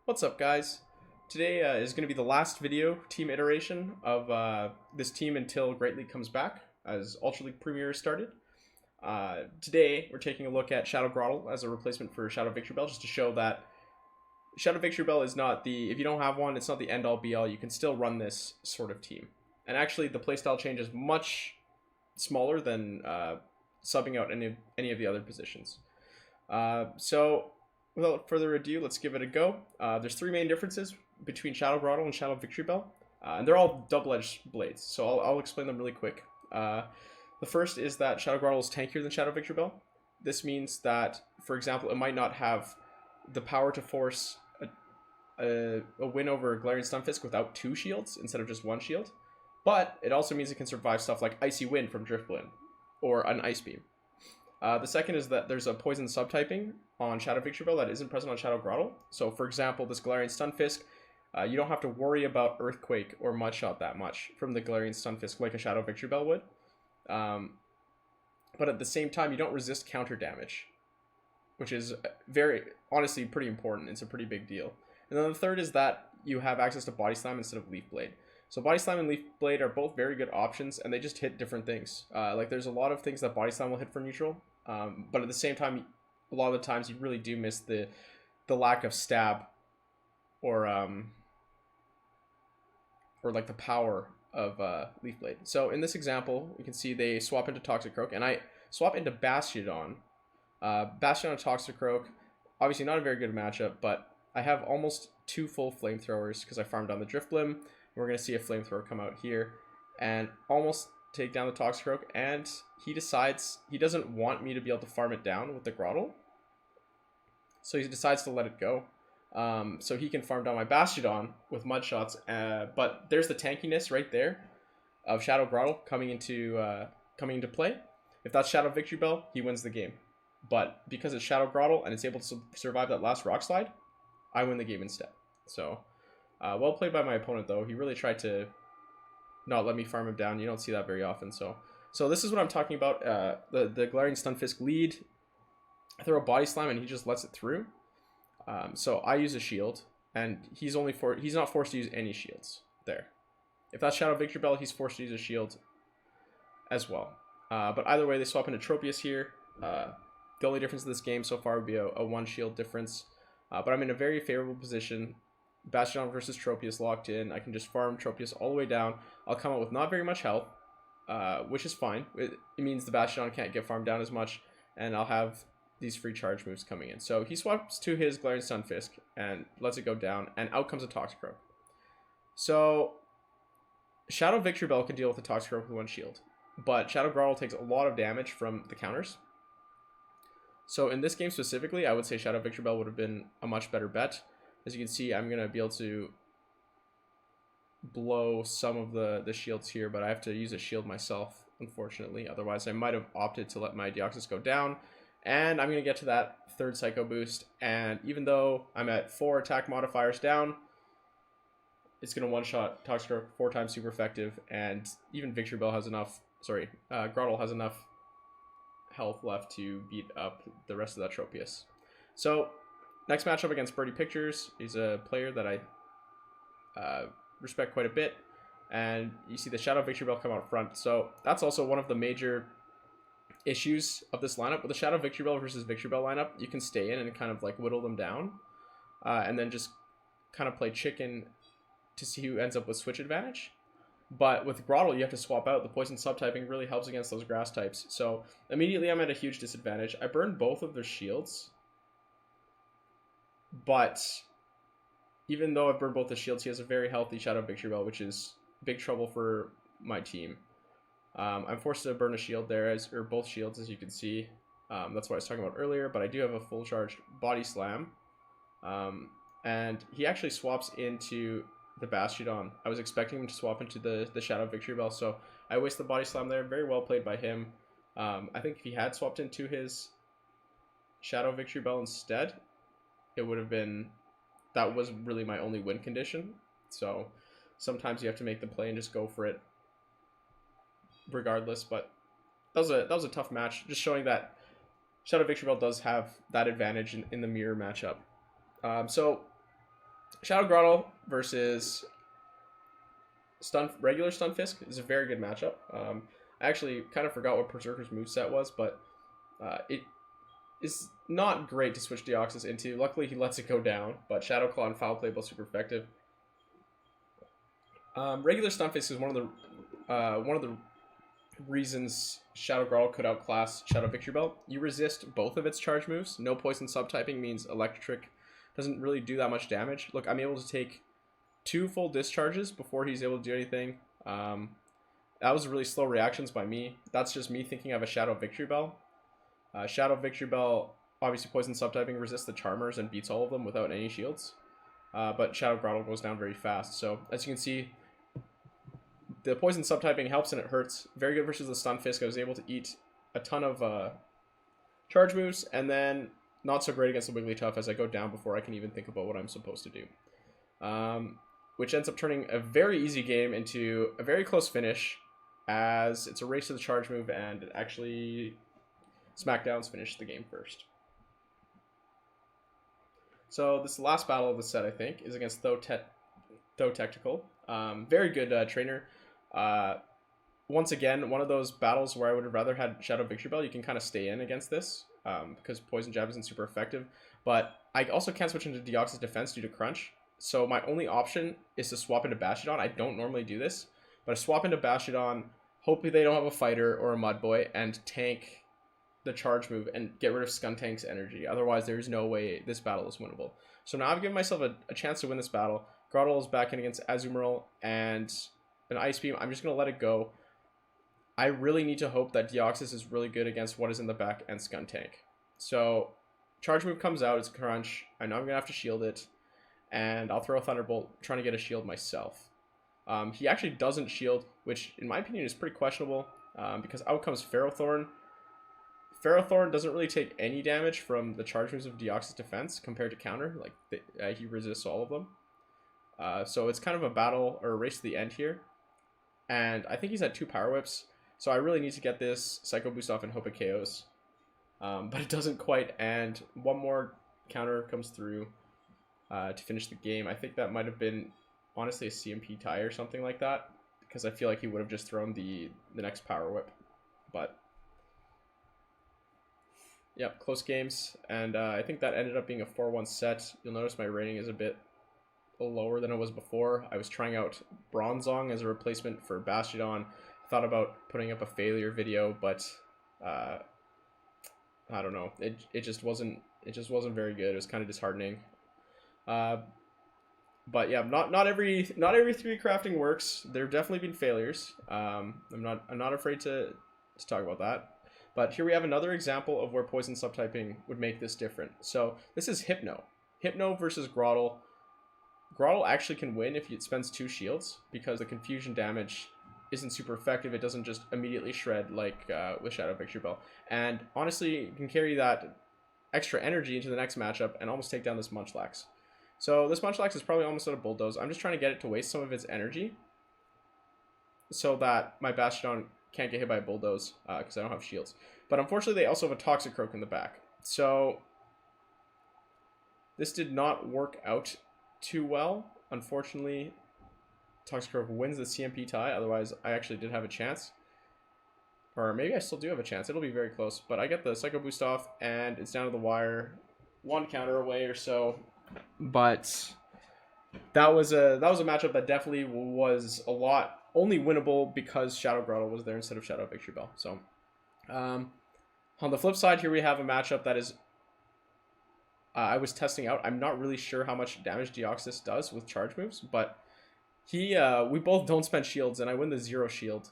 What's up, guys? Today is going to be the last video team iteration of this team until Great League comes back, as Ultra League Premier started. Today, we're taking a look at Shadow Grottle as a replacement for Shadow Victreebel, just to show that Shadow Victreebel is not the, if you don't have one, it's not the end-all be-all. You can still run this sort of team. And actually, the playstyle change is much smaller than subbing out any of the other positions. So, without further ado, let's give it a go. There's three main differences between Shadow Groitle and Shadow Victreebel, and they're all double-edged blades, so I'll explain them really quick. The first is that Shadow Groitle is tankier than Shadow Victreebel. This means that, for example, it might not have the power to force a win over Galarian Stunfisk without two shields instead of just one shield, but it also means it can survive stuff like Icy Wind from Driftbloom or an Ice Beam. The second is that there's a poison subtyping on Shadow Victreebel that isn't present on Shadow Groitle. So, for example, this Galarian Stunfisk, you don't have to worry about Earthquake or Mudshot that much from the Galarian Stunfisk like a Shadow Victreebel would. But at the same time, you don't resist counter damage, which is honestly pretty important. It's a pretty big deal. And then the third is that you have access to Body Slam instead of Leaf Blade. So Body Slam and Leaf Blade are both very good options, and they just hit different things. Like there's a lot of things that Body Slam will hit for neutral, but at the same time, a lot of the times you really do miss the lack of stab or like the power of Leaf Blade. So in this example, you can see they swap into Toxicroak, and I swap into Bastiodon. Bastiodon and Toxicroak, obviously not a very good matchup, but I have almost two full flamethrowers because I farmed down the Driftbloom. We're going to see a flamethrower come out here and almost take down the Toxicroak, and he decides he doesn't want me to be able to farm it down with the Groitle. So he decides to let it go. So he can farm down my Bastiodon with Mudshots, but there's the tankiness right there of Shadow Groitle coming into play. If that's Shadow Victreebel, he wins the game. But because it's Shadow Groitle and it's able to survive that last Rock Slide, I win the game instead. So, well played by my opponent, though. He really tried to not let me farm him down. You don't see that very often. So this is what I'm talking about. The Galarian Stunfisk lead. I throw a Body Slam and he just lets it through. So I use a shield, and he's not forced to use any shields there. If that's Shadow Victreebel, he's forced to use a shield as well. But either way, they swap into Tropius here. The only difference in this game so far would be a one shield difference. But I'm in a very favorable position. Bastiodon versus Tropius locked in. I can just farm Tropius all the way down. I'll come out with not very much health, which is fine. It means the Bastiodon can't get farmed down as much, and I'll have these free charge moves coming in. So he swaps to his Galarian Stunfisk and lets it go down, and out comes a Toxicroak. So Shadow Victreebel can deal with the Toxicroak with one shield, but Shadow Groitle takes a lot of damage from the counters. So in this game specifically, I would say Shadow Victreebel would have been a much better bet. As you can see, I'm going to be able to blow some of the shields here, but I have to use a shield myself, unfortunately. Otherwise, I might have opted to let my Deoxys go down. And I'm going to get to that third Psycho Boost. And even though I'm at 4 attack modifiers down, it's going to one-shot Toxicroak 4 times super effective. And even Victreebel has enough, Groitle has enough health left to beat up the rest of that Tropius. So next matchup against Birdie Pictures. He's a player that I respect quite a bit, and you see the Shadow Victreebel come out front. So that's also one of the major issues of this lineup. With the Shadow Victreebel versus Victreebel lineup, you can stay in and kind of like whittle them down, and then just kind of play chicken to see who ends up with switch advantage. But with Groitle, you have to swap out. The poison subtyping really helps against those grass types. So immediately I'm at a huge disadvantage. I burned both of their shields, but even though I've burned both the shields, he has a very healthy Shadow Victreebel, which is big trouble for my team. I'm forced to burn a shield there, or both shields, as you can see. That's what I was talking about earlier, but I do have a full charged Body Slam. And he actually swaps into the Bastiodon. I was expecting him to swap into the Shadow Victreebel, so I waste the Body Slam there. Very well played by him. I think if he had swapped into his Shadow Victreebel instead, it would have been, that was really my only win condition. So sometimes you have to make the play and just go for it regardless. But that was a tough match, just showing that Shadow Victreebel does have that advantage in the mirror matchup. So Shadow Groitle versus regular Stunfisk is a very good matchup. I actually kind of forgot what Berserker's moveset was, but it is not great to switch Deoxys into. Luckily, he lets it go down, but Shadow Claw and Foul Play both super effective. Regular Stunfisk is one of the reasons Shadow Groitle could outclass Shadow Victreebel. You resist both of its charge moves. No poison subtyping means electric doesn't really do that much damage. Look, I'm able to take 2 full discharges before he's able to do anything. That was really slow reactions by me. That's just me thinking of a Shadow Victreebel. Shadow Victreebel, obviously poison subtyping, resists the Charmers and beats all of them without any shields. But Shadow Groitle goes down very fast. So as you can see, the poison subtyping helps and it hurts. Very good versus the Stunfisk. I was able to eat a ton of charge moves, and then not so great against the Wigglytuff as I go down before I can even think about what I'm supposed to do. Which ends up turning a very easy game into a very close finish, as it's a race to the charge move, and it actually Smackdowns finished the game first. So this last battle of the set, I think, is against Though Tactical. Very good trainer. Once again, one of those battles where I would have rather had Shadow Victreebel. You can kind of stay in against this because Poison Jab isn't super effective. But I also can't switch into Deoxys Defense due to Crunch. So my only option is to swap into Bastiodon. I don't normally do this, but I swap into Bastiodon, hopefully they don't have a Fighter or a Mudboy, and tank the charge move and get rid of Skuntank's energy. Otherwise, there's no way this battle is winnable. So now I've given myself a chance to win this battle. Groitle is back in against Azumarill and an Ice Beam. I'm just going to let it go. I really need to hope that Deoxys is really good against what is in the back and Skuntank. So charge move comes out, it's Crunch. I know I'm going to have to shield it. And I'll throw a Thunderbolt trying to get a shield myself. He actually doesn't shield, which in my opinion is pretty questionable because out comes Ferrothorn. Ferrothorn doesn't really take any damage from the charge moves of Deoxys Defense compared to counter. Like he resists all of them. So it's kind of a battle or a race to the end here. And I think he's at 2 Power Whips. So I really need to get this Psycho Boost off and hope it KOs. But it doesn't quite, and one more counter comes through to finish the game. I think that might have been, honestly, a CMP tie or something like that, because I feel like he would have just thrown the next Power Whip. But yep, close games, and I think that ended up being a 4-1 set. You'll notice my rating is a bit lower than it was before. I was trying out Bronzong as a replacement for Bastiodon. I thought about putting up a failure video, but I don't know. It just wasn't very good. It was kind of disheartening. But yeah, not every 3 crafting works. There have definitely been failures. I'm not afraid to talk about that. But here we have another example of where poison subtyping would make this different. So this is Hypno. Hypno versus Groitle. Groitle actually can win if it spends 2 shields because the confusion damage isn't super effective. It doesn't just immediately shred like with Shadow Victreebel. And honestly, you can carry that extra energy into the next matchup and almost take down this Munchlax. So this Munchlax is probably almost out of Bulldoze. I'm just trying to get it to waste some of its energy so that my Bastiodon can't get hit by a Bulldoze because I don't have shields. But unfortunately, they also have a Toxicroak in the back. So this did not work out too well. Unfortunately, Toxicroak wins the CMP tie. Otherwise, I actually did have a chance. Or maybe I still do have a chance. It'll be very close. But I get the Psycho Boost off, and it's down to the wire. 1 counter away or so. But that was a matchup that definitely was a lot only winnable because Shadow Groitle was there instead of Shadow Victreebel. So on the flip side, here we have a matchup that is I was testing out. I'm not really sure how much damage Deoxys does with charge moves, but we both don't spend shields, and I win the 0 shield.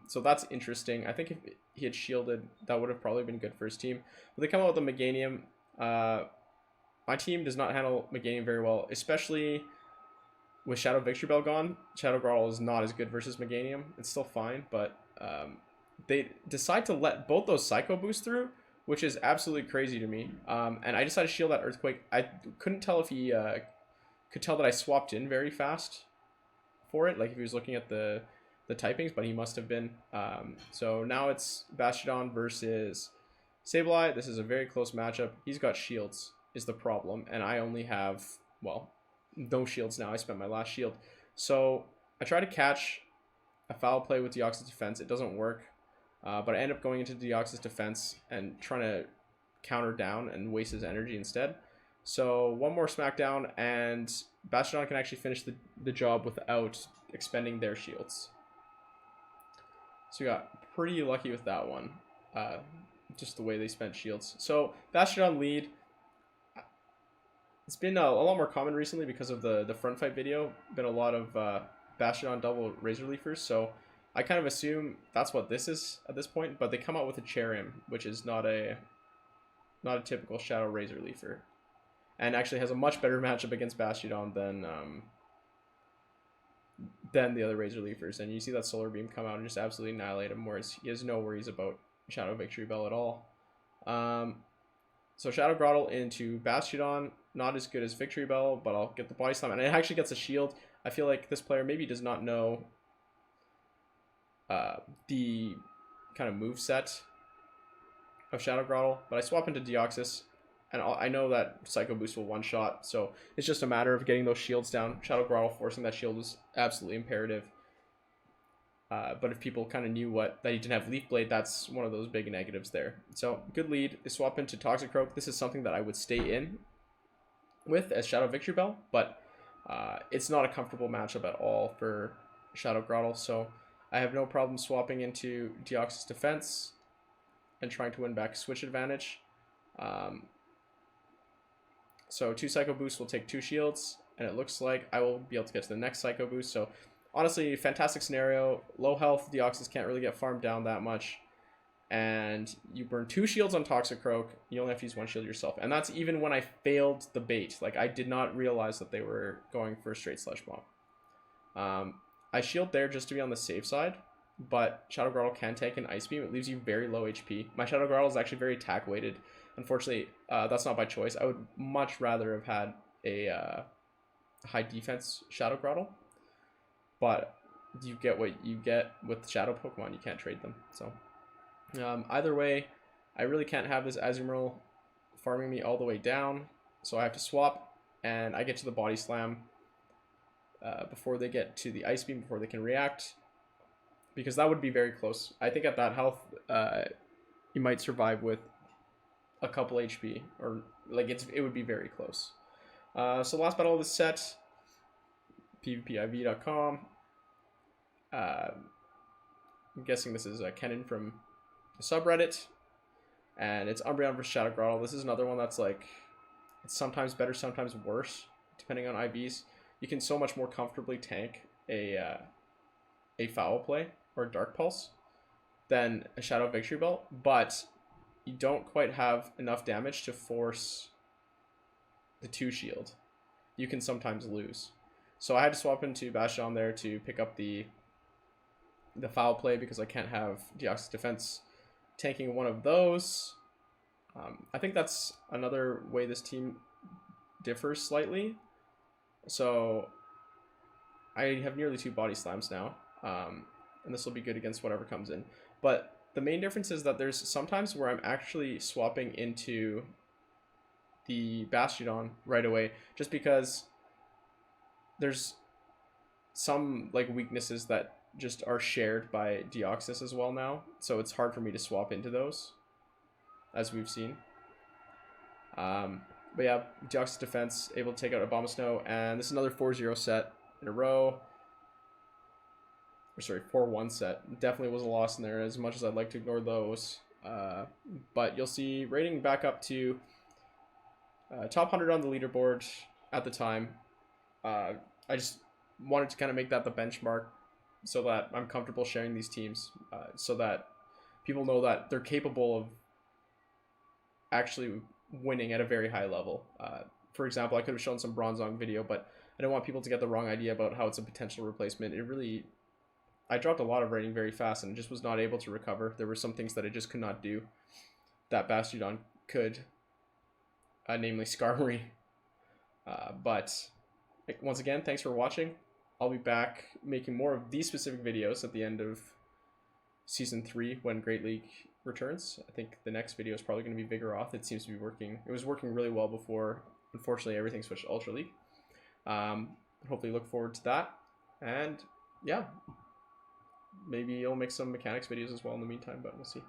So that's interesting. I think if he had shielded, that would have probably been good for his team. But they come out with the Meganium. My team does not handle Meganium very well, especially with Shadow Victreebel gone. Shadow Groitle is not as good versus Meganium. It's still fine, but they decide to let both those Psycho Boosts through, which is absolutely crazy to me. And I decided to shield that Earthquake. I couldn't tell if he could tell that I swapped in very fast for it, like if he was looking at the typings, but he must have been. So now it's Bastiodon versus Sableye. This is a very close matchup. He's got shields is the problem, and I only have, well, no shields now. I spent my last shield. So I try to catch a foul play with Deoxys defense. It doesn't work. But I end up going into Deoxys defense and trying to counter down and waste his energy instead. So one more smackdown and Bastodon can actually finish the job without expending their shields. So we got pretty lucky with that one. Just the way they spent shields. So Bastodon lead. It's been a lot more common recently because of the front fight video. Been a lot of Bastodon double Razor Leafers. So I kind of assume that's what this is at this point. But they come out with a Cherim, which is not a typical Shadow Razor Leafer. And actually has a much better matchup against Bastodon than the other Razor Leafers. And you see that Solar Beam come out and just absolutely annihilate him, whereas he has no worries about Shadow Victreebel at all. So Shadow Groitle into Bastodon, not as good as Victreebel, but I'll get the body slam, and it actually gets a shield. I feel like this player maybe does not know the kind of move set of Shadow Groitle, but I swap into Deoxys, and I know that Psycho Boost will one-shot, so it's just a matter of getting those shields down. Shadow Groitle forcing that shield was absolutely imperative. But if people kind of knew that he didn't have Leaf Blade, that's one of those big negatives there. So good lead. They swap into Toxicroak. This is something that I would stay in with as Shadow Victreebel, but it's not a comfortable matchup at all for Shadow Groitle. So I have no problem swapping into Deoxys defense and trying to win back switch advantage. So 2 Psycho Boosts will take 2 shields, and it looks like I will be able to get to the next Psycho Boost. So honestly, fantastic scenario. Low health, Deoxys can't really get farmed down that much. And you burn 2 shields on Toxicroak. You only have to use 1 shield yourself. And that's even when I failed the bait. Like, I did not realize that they were going for a straight Sludge Bomb. I shield there just to be on the safe side. But Shadow Groitle can take an Ice Beam. It leaves you very low HP. My Shadow Groitle is actually very attack weighted. Unfortunately, that's not by choice. I would much rather have had a high defense Shadow Groitle. But you get what you get with Shadow Pokemon. You can't trade them. So either way, I really can't have this Azumarill farming me all the way down. So I have to swap, and I get to the Body Slam before they get to the Ice Beam, before they can react. Because that would be very close. I think at that health, you might survive with a couple HP. Or, like, it would be very close. So last battle of the set, PvPIV.com. I'm guessing this is Kennen from the subreddit, and it's Umbreon versus Shadow Groitle. This is another one that's like, it's sometimes better, sometimes worse, depending on IVs. You can so much more comfortably tank a Foul Play or Dark Pulse than a Shadow Victreebel, but you don't quite have enough damage to force the 2 shield. You can sometimes lose. So I had to swap into Bastodon there to pick up the Foul Play because I can't have Deoxys defense tanking one of those. I think that's another way this team differs slightly. So I have nearly 2 Body Slams now, and this will be good against whatever comes in. But the main difference is that there's sometimes where I'm actually swapping into the Bastodon right away, just because there's some like weaknesses that just are shared by Deoxys as well now, so it's hard for me to swap into those, as we've seen. But yeah, Deoxys defense able to take out Abomasnow, and this is another 4-0 set in a row. Or sorry, 4-1 set. Definitely was a loss in there, as much as I'd like to ignore those. But you'll see rating back up to top 100 on the leaderboard at the time. I just wanted to kind of make that the benchmark so that I'm comfortable sharing these teams, so that people know that they're capable of actually winning at a very high level. For example, I could have shown some Bronzong video, but I don't want people to get the wrong idea about how it's a potential replacement. I dropped a lot of rating very fast and just was not able to recover. There were some things that I just could not do that Bastodon could, namely Skarmory. But once again, thanks for watching. I'll be back making more of these specific videos at the end of Season 3 when Great League returns. I think the next video is probably going to be Vigoroth. It seems to be working. It was working really well before. Unfortunately, everything switched to Ultra League. Hopefully look forward to that. And yeah, maybe I'll make some mechanics videos as well in the meantime, but we'll see.